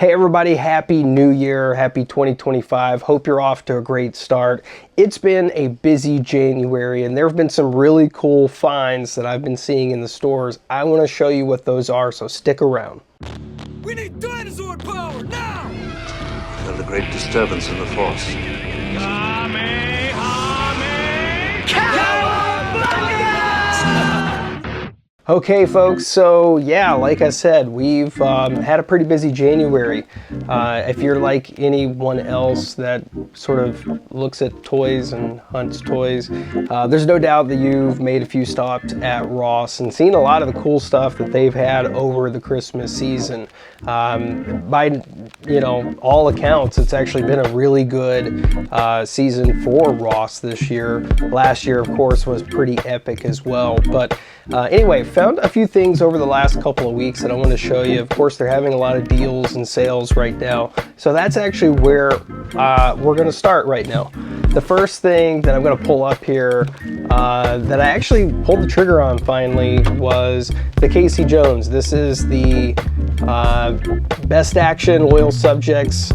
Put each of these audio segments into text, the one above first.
Hey everybody, happy new year, happy 2025. Hope you're off to a great start. It's been a busy January and there have been some really cool finds that I've been seeing in the stores. I want to show you what those are, so stick around. We need dinosaur power now! Felt a great disturbance in the force. Okay folks, so yeah, like I said, we've had a pretty busy January. If you're like anyone else that sort of looks at toys and hunts toys, there's no doubt that you've made a few stops at Ross and seen a lot of the cool stuff that they've had over the Christmas season. By all accounts, it's actually been a really good season for Ross this year. Last year, of course, was pretty epic as well. But anyway, found a few things over the last couple of weeks that I want to show you. Of course, they're having a lot of deals and sales right now. So that's actually where we're going to start right now. The first thing that I'm going to pull up here that I actually pulled the trigger on finally was the Casey Jones. This is the Best Action Loyal Subjects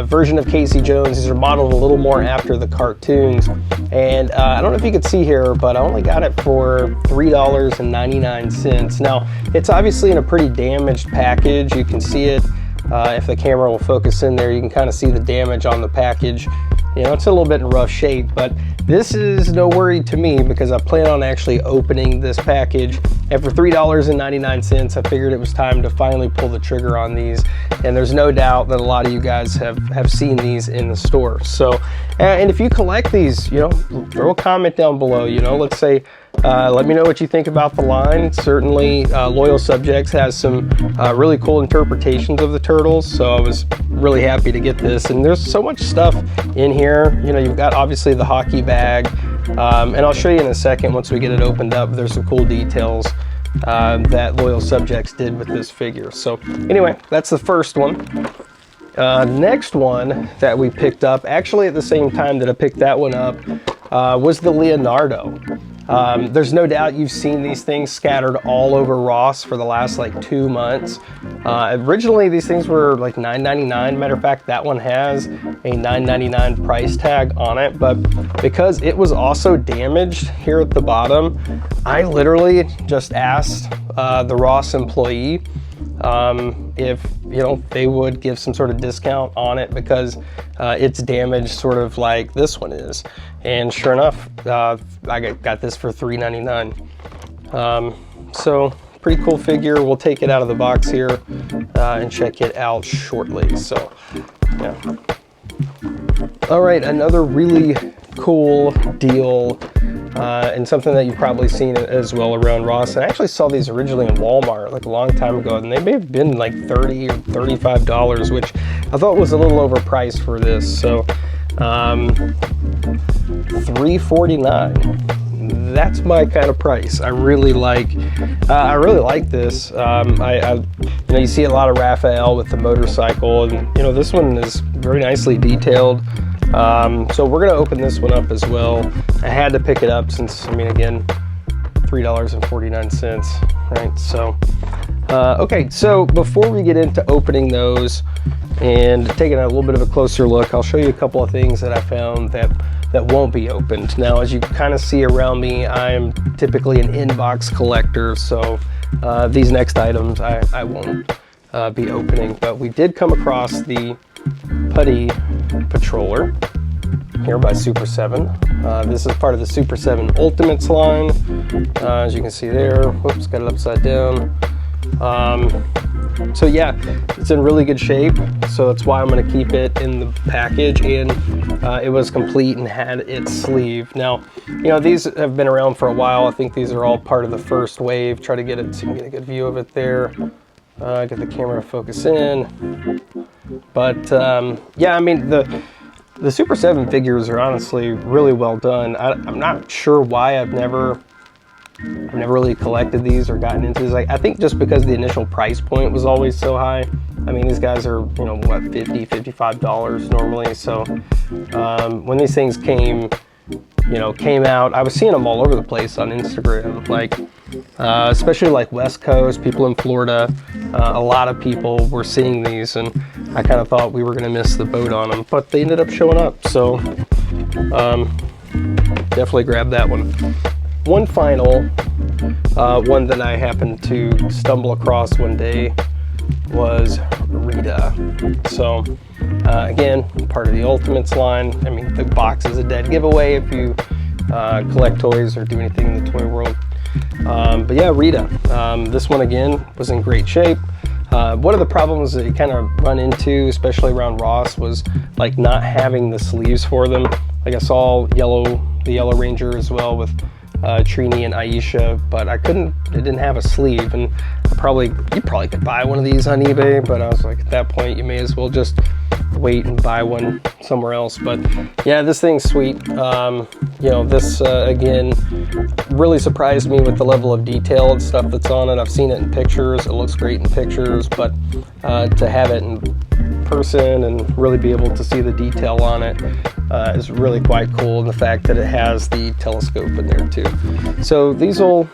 version of Casey Jones. These are modeled a little more after the cartoons. And I don't know if you can see here, but I only got it for $3.99. Now, it's obviously in a pretty damaged package. You can see it if the camera will focus in there. You can kind of see the damage on the package. You know, it's a little bit in rough shape, but this is no worry to me because I plan on actually opening this package. And for $3.99, I figured it was time to finally pull the trigger on these. And there's no doubt that a lot of you guys have seen these in the store. So, and if you collect these, throw a comment down below. Let's say, let me know what you think about the line. Certainly, Loyal Subjects has some really cool interpretations of the turtles, so I was really happy to get this. And there's so much stuff in here. You've got obviously the hockey bag, and I'll show you in a second once we get it opened up. There's some cool details that Loyal Subjects did with this figure. So anyway, that's the first one. Next one that we picked up, actually at the same time that I picked that one up, was the Leonardo. There's no doubt you've seen these things scattered all over Ross for the last like 2 months. Originally these things were like $9.99. Matter of fact, that one has a $9.99 price tag on it, but because it was also damaged here at the bottom, I literally just asked the Ross employee if they would give some sort of discount on it because it's damaged sort of like this one is. And sure enough, I got this for $3.99. So pretty cool figure. We'll take it out of the box here and check it out shortly. So yeah. All right, another really cool deal and something that you've probably seen as well around Ross. I actually saw these originally in Walmart like a long time ago, and they may have been like $30 or $35, which I thought was a little overpriced for this. So $3.49. That's my kind of price. I really like this. You see a lot of Raphael with the motorcycle, and this one is very nicely detailed. So we're gonna open this one up as well. I had to pick it up since, again, $3.49, right? So, okay, so before we get into opening those and taking a little bit of a closer look, I'll show you a couple of things that I found that won't be opened. Now, as you kind of see around me, I'm typically an inbox collector, so these next items I won't be opening, but we did come across the Putty Patroller here by Super 7. This is part of the Super 7 Ultimates line. As you can see there, whoops, got it upside down. So yeah, it's in really good shape, so that's why I'm going to keep it in the package, and it was complete and had its sleeve. Now, these have been around for a while. I think these are all part of the first wave. Try to get it so you can get a good view of it there. Get the camera to focus in. But yeah, the Super 7 figures are honestly really well done. I'm not sure why I've never really collected these or gotten into these. I think just because the initial price point was always so high. These guys are, what, $50, $55 normally. So when these things came out, I was seeing them all over the place on Instagram. Like, especially like West Coast, people in Florida. A lot of people were seeing these, and I kind of thought we were going to miss the boat on them, but they ended up showing up. So definitely grab that one. One final one that I happened to stumble across one day was Rita. So again, part of the Ultimates line. I mean, the box is a dead giveaway if you collect toys or do anything in the toy world. But yeah, Rita. This one again was in great shape. One of the problems that you kind of run into, especially around Ross, was like not having the sleeves for them. Like I saw the Yellow Ranger as well with Trini and Aisha, but it didn't have a sleeve, and you probably could buy one of these on eBay, but I was like, at that point, you may as well just wait and buy one somewhere else. But yeah, this thing's sweet. You know, this again really surprised me with the level of detail and stuff that's on it. I've seen it in pictures, it looks great in pictures, but to have it in person and really be able to see the detail on it is really quite cool, and the fact that it has the telescope in there too. So these will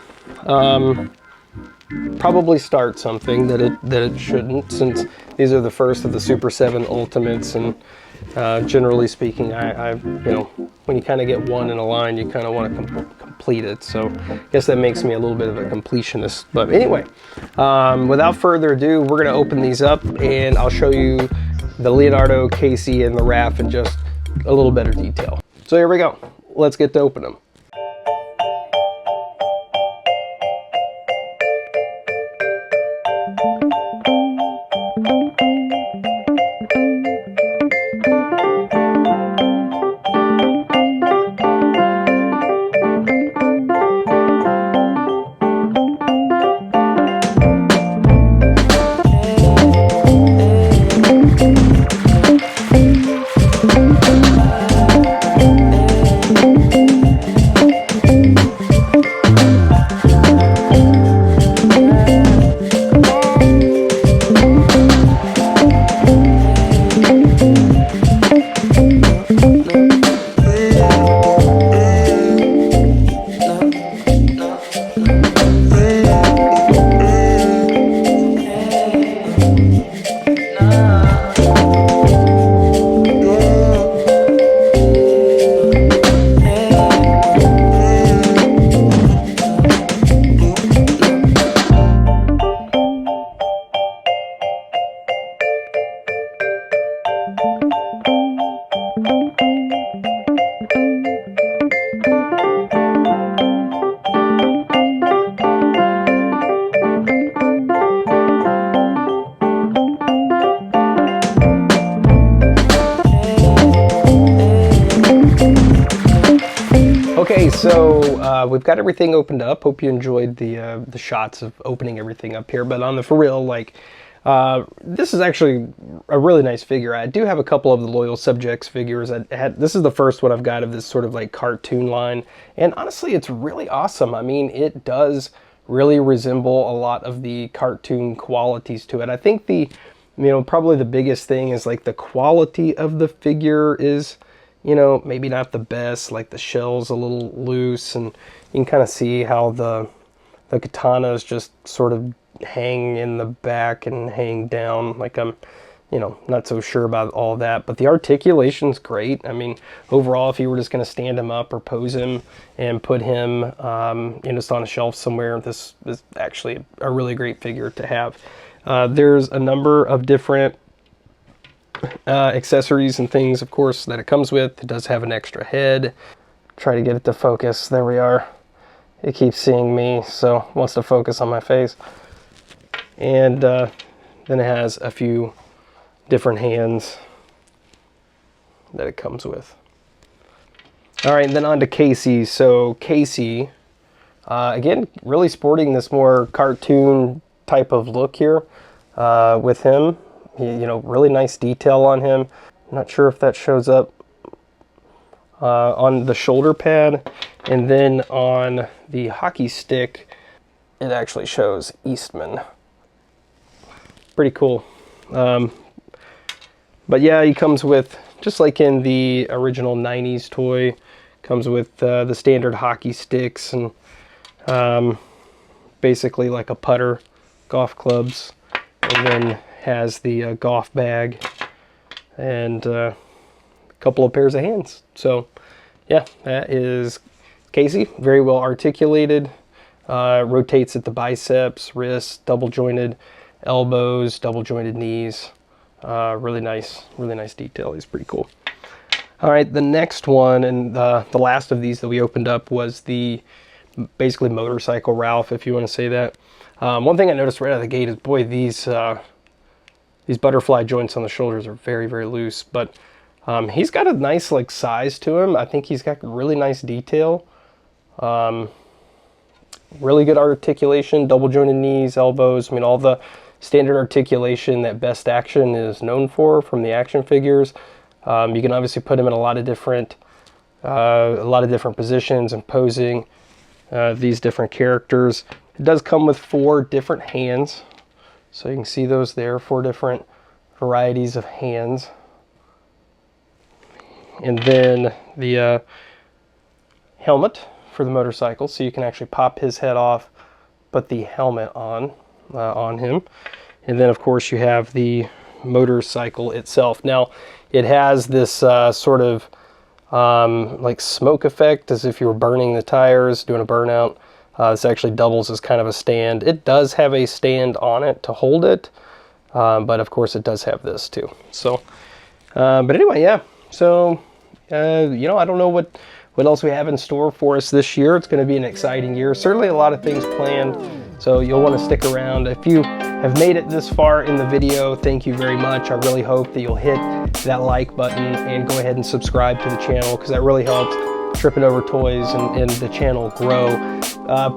probably start something that it shouldn't, since these are the first of the Super 7 Ultimates, and generally speaking, I you know, when you kind of get one in a line, you kind of want to complete it. So I guess that makes me a little bit of a completionist. But anyway, without further ado, we're going to open these up, and I'll show you the Leonardo, Casey, and the RAF in just a little better detail. So here we go. Let's get to open them. Okay, so we've got everything opened up. Hope you enjoyed the shots of opening everything up here. But on the for real, like, this is actually a really nice figure. I do have a couple of the Loyal Subjects figures. This is the first one I've got of this sort of like cartoon line, and honestly, it's really awesome. I mean, it does really resemble a lot of the cartoon qualities to it. I think probably the biggest thing is like the quality of the figure is, maybe not the best. Like the shell's a little loose, and you can kind of see how the katanas just sort of hang in the back and hang down. Like I'm, not so sure about all that, but the articulation's great. I mean, overall, if you were just going to stand him up or pose him and put him, just on a shelf somewhere, this is actually a really great figure to have. There's a number of different accessories and things, of course, that it comes with. It does have an extra head. Try to get it to focus. There we are. It keeps seeing me, so it wants to focus on my face. And then it has a few different hands that it comes with. All right, and then on to Casey. So Casey, again, really sporting this more cartoon type of look here with him. Really nice detail on him. I'm not sure if that shows up on the shoulder pad, and then on the hockey stick, it actually shows Eastman. Pretty cool. But yeah, he comes with, just like in the original 90s toy, comes with the standard hockey sticks, and basically like a putter, golf clubs, and then has the golf bag and a couple of pairs of hands. So yeah, that is Casey. Very well articulated. Rotates at the biceps, wrists, double jointed elbows, double jointed knees. Really nice detail. He's pretty cool. All right, the next one, and the last of these that we opened up, was the basically motorcycle Ralph, if you want to say that. One thing I noticed right out of the gate is, boy, these butterfly joints on the shoulders are very, very loose, but he's got a nice like size to him. I think he's got really nice detail. Really good articulation, double jointed knees, elbows. I mean, all the standard articulation that Best Action is known for from the action figures. You can obviously put him in a lot of different positions and posing these different characters. It does come with 4 different hands, so you can see those there, 4 different varieties of hands. And then the helmet for the motorcycle, so you can actually pop his head off, put the helmet on him. And then of course you have the motorcycle itself. Now it has this sort of like smoke effect, as if you were burning the tires, doing a burnout. This actually doubles as kind of a stand. It does have a stand on it to hold it, but of course it does have this too. So, but anyway, yeah. So, you know, I don't know what else we have in store for us this year. It's going to be an exciting year. Certainly a lot of things planned, so you'll want to stick around. If you have made it this far in the video, thank you very much. I really hope that you'll hit that like button and go ahead and subscribe to the channel, because that really helps Tripping Over Toys and the channel grow.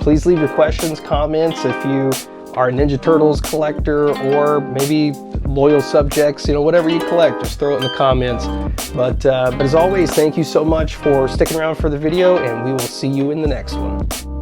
Please leave your questions, comments. If you are a Ninja Turtles collector, or maybe loyal subjects, you know, whatever you collect, just throw it in the comments. But as always, thank you so much for sticking around for the video, and we will see you in the next one.